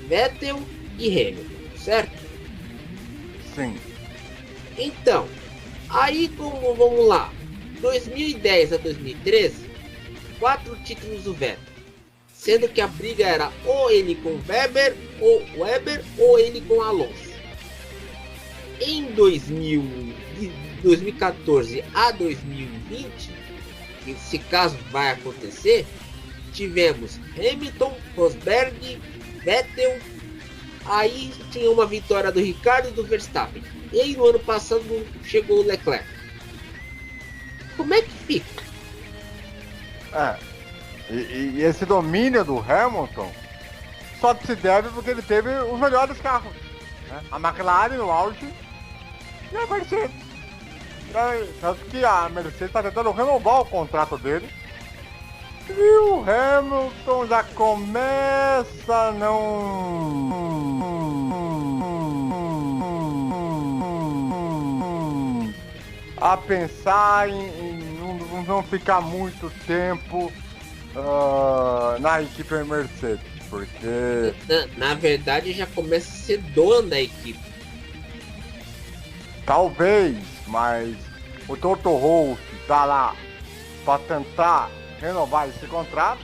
S7: Vettel e Hamilton, certo?
S6: Sim.
S7: Então, aí vamos lá. 2010 a 2013, 4 títulos do Vettel. Sendo que a briga era ou ele com Weber, ou ele com Alonso. Em 2014 a 2020, se caso vai acontecer, tivemos Hamilton, Rosberg, Vettel, aí tinha uma vitória do Ricardo e do Verstappen. E no ano passado chegou o Leclerc. Como é que fica?
S6: E esse domínio do Hamilton só se deve porque ele teve os melhores carros, né? A McLaren no auge e a Mercedes. Tanto que a Mercedes está tentando renovar o contrato dele. E o Hamilton já começa a a pensar em não ficar muito tempo na equipe Mercedes. Porque...
S7: Na verdade, já começa a ser dono da equipe.
S6: Talvez, mas o Toto Wolff tá lá para tentar renovar esse contrato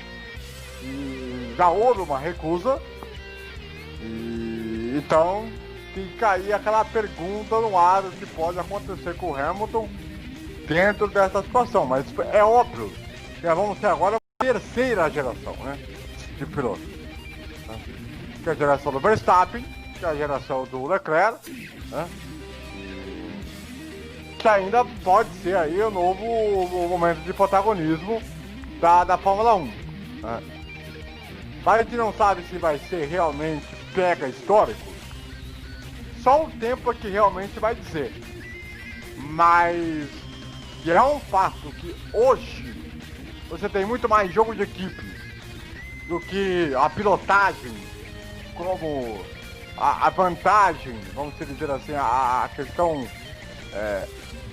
S6: e já houve uma recusa. E então fica aí aquela pergunta no ar do que pode acontecer com o Hamilton dentro dessa situação. Mas é óbvio que vamos ter agora a terceira geração, né, de pilotos. Que é a geração do Verstappen, que é a geração do Leclerc, né? Que ainda pode ser aí o novo momento de protagonismo da Fórmula 1. Né? Mas a gente não sabe se vai ser realmente pega histórico. Só o tempo é que realmente vai dizer. Mas é um fato que hoje você tem muito mais jogo de equipe do que a pilotagem como a vantagem, vamos dizer assim, a questão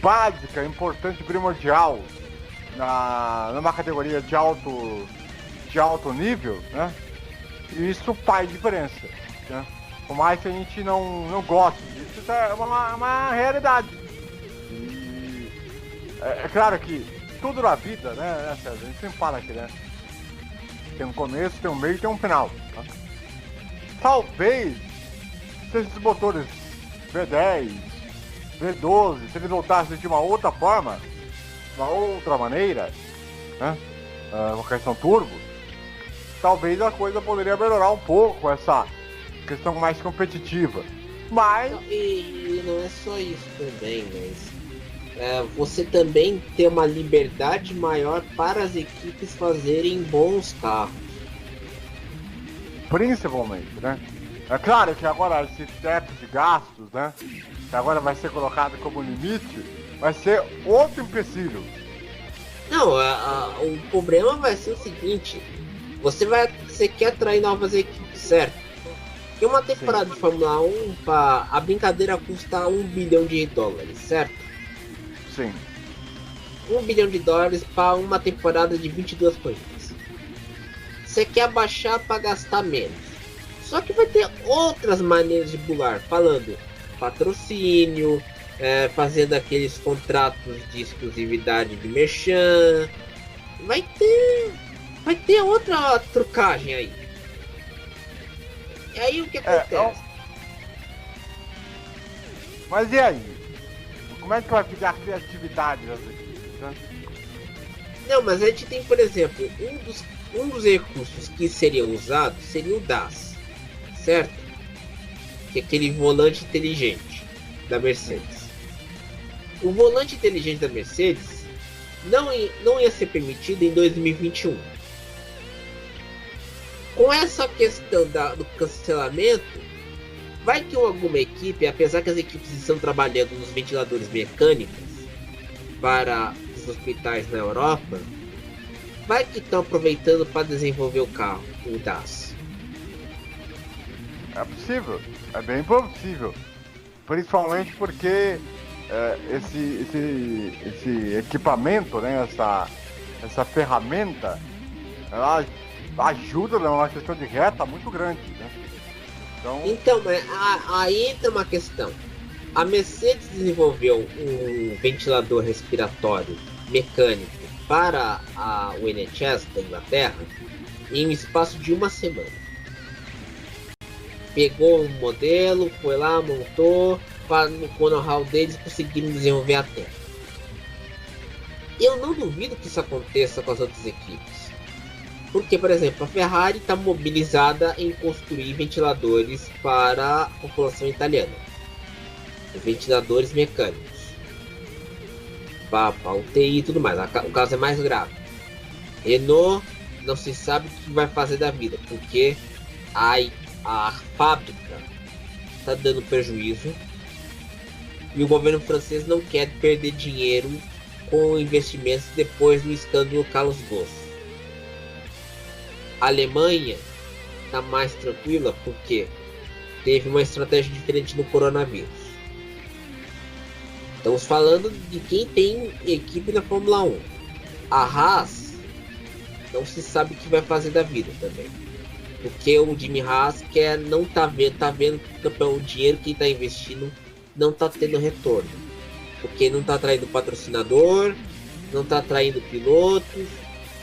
S6: básica, importante, primordial numa categoria de alto nível, né? E isso faz diferença, né? Por mais que a gente não goste disso, isso é uma realidade. E é claro que tudo na vida, né, César? A gente sempre fala aqui, né? Tem um começo, tem um meio e tem um final. Né? Talvez se esses motores V10, V12, se eles voltassem de uma outra forma, de uma outra maneira, né? Uma questão turbo, talvez a coisa poderia melhorar um pouco, essa questão mais competitiva. Mas...
S7: E não é só isso também, mas você também tem uma liberdade maior para as equipes fazerem bons carros.
S6: Principalmente, né? É claro que agora esse teto de gastos, né, que agora vai ser colocado como limite, vai ser outro empecilho.
S7: Não, o problema vai ser o seguinte: você quer atrair novas equipes, certo? Tem uma temporada de Fórmula 1, a brincadeira custa $1 bilhão, certo?
S6: Sim.
S7: $1 bilhão para uma temporada de 22 corridas. Você quer abaixar para gastar menos. Só que vai ter outras maneiras de bular, falando patrocínio, fazendo aqueles contratos de exclusividade de merchan. Vai ter outra trucagem aí. E aí o que acontece?
S6: Mas e aí? Como é que vai ficar a criatividade das equipes, né?
S7: Não, mas a gente tem, por exemplo, um dos recursos que seria usado seria o DAS, certo? Que é aquele volante inteligente da Mercedes. O volante inteligente da Mercedes não ia ser permitido em 2021. Com essa questão do cancelamento, vai que alguma equipe, apesar que as equipes estão trabalhando nos ventiladores mecânicos para os hospitais na Europa, vai que estão aproveitando para desenvolver o carro, o DAS.
S6: É possível, é bem possível. Principalmente porque esse equipamento, né, essa ferramenta, ela ajuda numa questão de reta muito grande, né?
S7: Então, aí entra uma questão. A Mercedes desenvolveu um ventilador respiratório mecânico para o NHS da Inglaterra em um espaço de uma semana. Pegou um modelo, foi lá, montou, com o know-how deles conseguiram desenvolver a tempo. Eu não duvido que isso aconteça com as outras equipes. Porque, por exemplo, a Ferrari está mobilizada em construir ventiladores para a população italiana. Ventiladores mecânicos. Para UTI e tudo mais. O caso é mais grave. Renault não se sabe o que vai fazer da vida. Porque a fábrica está dando prejuízo. E o governo francês não quer perder dinheiro com investimentos depois do escândalo Carlos Ghosn. A Alemanha está mais tranquila porque teve uma estratégia diferente no coronavírus. Estamos falando de quem tem equipe na Fórmula 1. A Haas não se sabe o que vai fazer da vida também. Porque o Jimmy Haas não tá vendo que o dinheiro que tá investindo não tá tendo retorno. Porque não tá atraindo patrocinador, não tá atraindo pilotos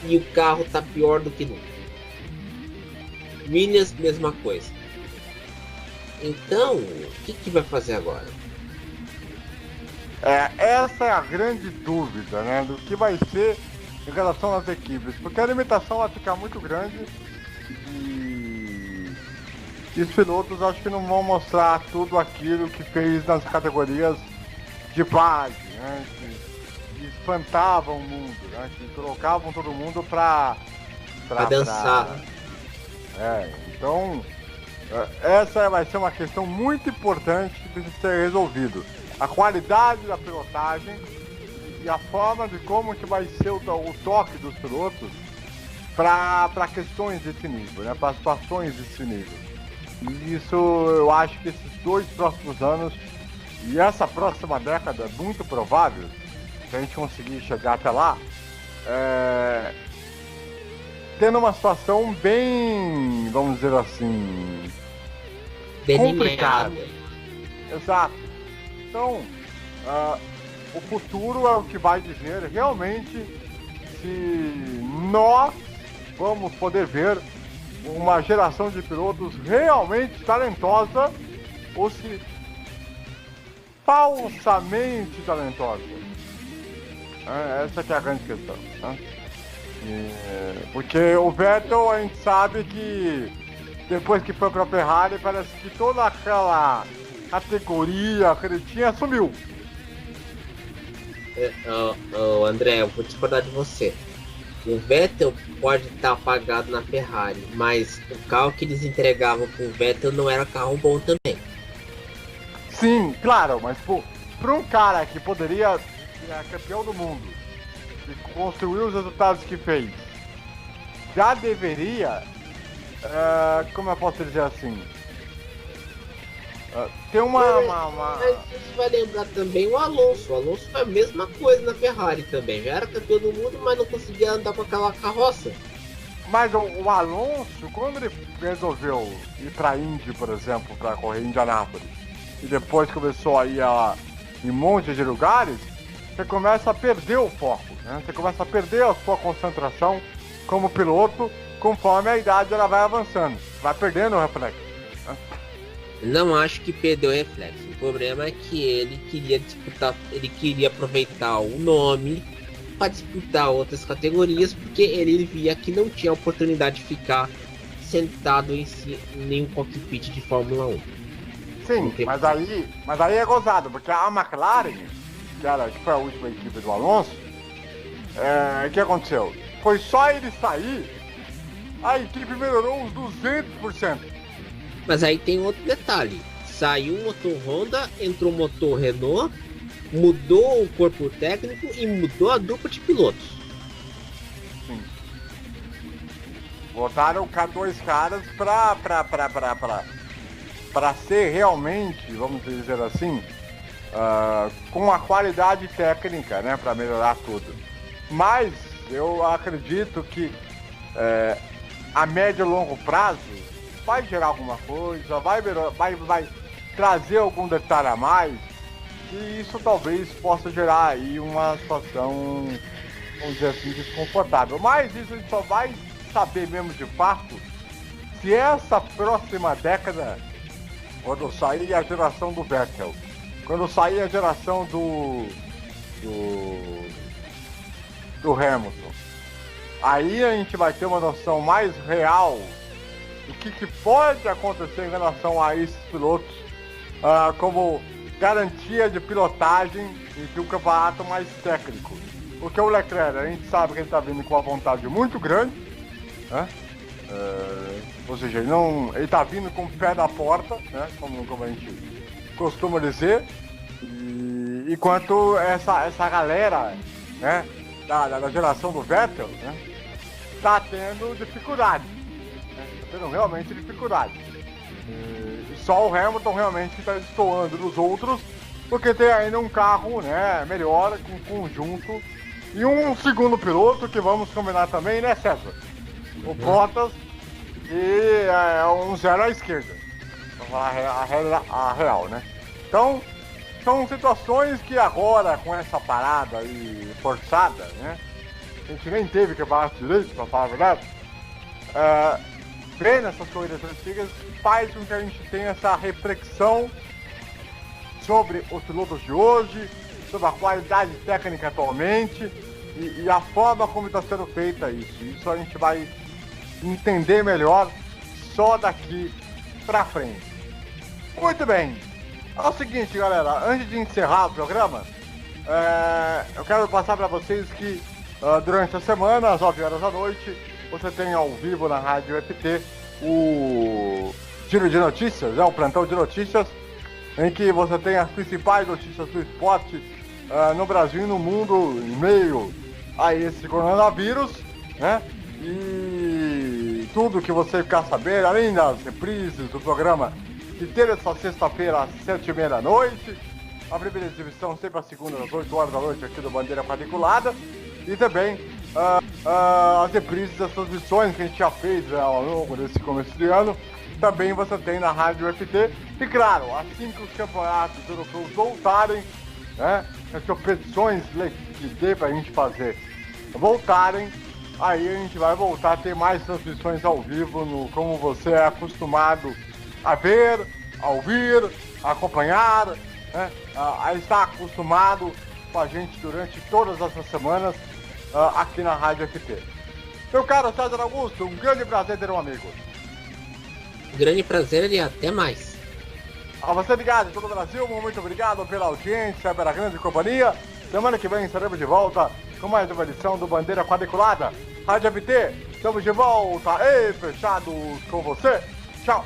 S7: e o carro tá pior do que nunca. Williams, mesma coisa. Então, o que vai fazer agora?
S6: Essa é a grande dúvida, né? Do que vai ser em relação às equipes. Porque a limitação vai ficar muito grande e os pilotos acho que não vão mostrar tudo aquilo que fez nas categorias de base, né? Que espantavam o mundo, né? Que colocavam todo mundo pra
S7: dançar.
S6: Então essa vai ser uma questão muito importante que precisa ser resolvido. A qualidade da pilotagem e a forma de como que vai ser o toque dos pilotos para questões desse nível, né? Para situações desse nível. E isso eu acho que esses 2 próximos anos e essa próxima década é muito provável, se a gente conseguir chegar até lá, tendo uma situação bem, vamos dizer assim, complicada. Exato. Então, o futuro é o que vai dizer realmente se nós vamos poder ver uma geração de pilotos realmente talentosa ou se falsamente talentosa. Essa que é a grande questão, né? Porque o Vettel, a gente sabe que depois que foi para a Ferrari, parece que toda aquela categoria que ele tinha sumiu.
S7: André, eu vou discordar de você. O Vettel pode estar apagado na Ferrari, mas o carro que eles entregavam pro Vettel não era carro bom também.
S6: Sim, claro, mas para um cara que poderia ser campeão do mundo e construir os resultados que fez, já deveria, como eu posso dizer assim, tem uma...
S7: Mas isso vai lembrar também o Alonso. O Alonso foi a mesma coisa na Ferrari também. Já era campeão do mundo, mas não conseguia andar com aquela carroça.
S6: Mas o Alonso, quando ele resolveu ir pra Indy, por exemplo, para correr em Indianápolis, e depois começou a ir em um monte de lugares, você começa a perder o foco, né? Você começa a perder a sua concentração como piloto, conforme a idade ela vai avançando. Vai perdendo o reflexo.
S7: Não acho que perdeu o reflexo. O problema é que ele queria disputar, ele queria aproveitar o nome para disputar outras categorias, porque ele via que não tinha oportunidade de ficar sentado em nenhum cockpit de Fórmula 1.
S6: Sim, mas aí é gozado, porque a McLaren, que foi a última equipe do Alonso, o que aconteceu? Foi só ele sair, a equipe melhorou uns 200%.
S7: Mas aí tem outro detalhe. Saiu o motor Honda, entrou o motor Renault, mudou o corpo técnico e mudou a dupla de pilotos.
S6: Sim. Botaram dois caras para ser realmente, vamos dizer assim, com a qualidade técnica, né, para melhorar tudo. Mas eu acredito que a médio e longo prazo vai gerar alguma coisa, vai trazer algum detalhe a mais, e isso talvez possa gerar aí uma situação, vamos dizer assim, desconfortável. Mas isso a gente só vai saber mesmo de fato se essa próxima década, quando sair a geração do Vettel, quando sair a geração do Hamilton, aí a gente vai ter uma noção mais real do que pode acontecer em relação a esses pilotos, como garantia de pilotagem e de um campeonato mais técnico. Porque o Leclerc, a gente sabe que ele está vindo com uma vontade muito grande, né? Ou seja, ele está vindo com o pé na porta, né? Como a gente costuma dizer, e enquanto essa galera, né, da geração do Vettel, né, está tendo dificuldade. Tendo realmente dificuldade. E só o Hamilton realmente está destoando dos outros, porque tem ainda um carro, né, melhor, com conjunto, e um segundo piloto que vamos combinar também, né, César? O Bottas, e é um 0 à esquerda. Pra falar a real, né? Então, são situações que agora, com essa parada aí forçada, né? A gente nem teve que parar direito, pra falar a verdade. Ver nessas corridas antigas faz com que a gente tenha essa reflexão sobre os pilotos de hoje, sobre a qualidade técnica atualmente e a forma como está sendo feita isso. Isso a gente vai entender melhor só daqui pra frente. Muito bem. É o seguinte, galera, antes de encerrar o programa, eu quero passar para vocês que durante a semana, às 9 horas da noite, você tem ao vivo na Rádio FT o Giro de Notícias, o plantão de notícias, em que você tem as principais notícias do esporte no Brasil e no mundo em meio a esse coronavírus, né? E tudo que você quer saber, além das reprises do programa que teve essa sexta-feira às 7h30 da noite, a primeira exibição sempre às segundas às 8 horas da noite aqui do Bandeira Quadriculada, e também as reprises das transmissões que a gente já fez ao longo desse começo de ano, também você tem na Rádio FT. E claro, assim que os campeonatos europeus voltarem, né, as competições que dê pra gente fazer voltarem, aí a gente vai voltar a ter mais transmissões ao vivo, como você é acostumado a ver, a ouvir, a acompanhar, né, a estar acostumado com a gente durante todas essas semanas aqui na Rádio FT. Meu caro César Augusto, um grande prazer ter um amigo.
S7: Grande prazer e até mais.
S6: A você ligado em todo o Brasil, muito obrigado pela audiência, pela grande companhia. Semana que vem estaremos de volta com mais uma edição do Bandeira Quadriculada. Rádio FT, estamos de volta e fechados com você. Tchau.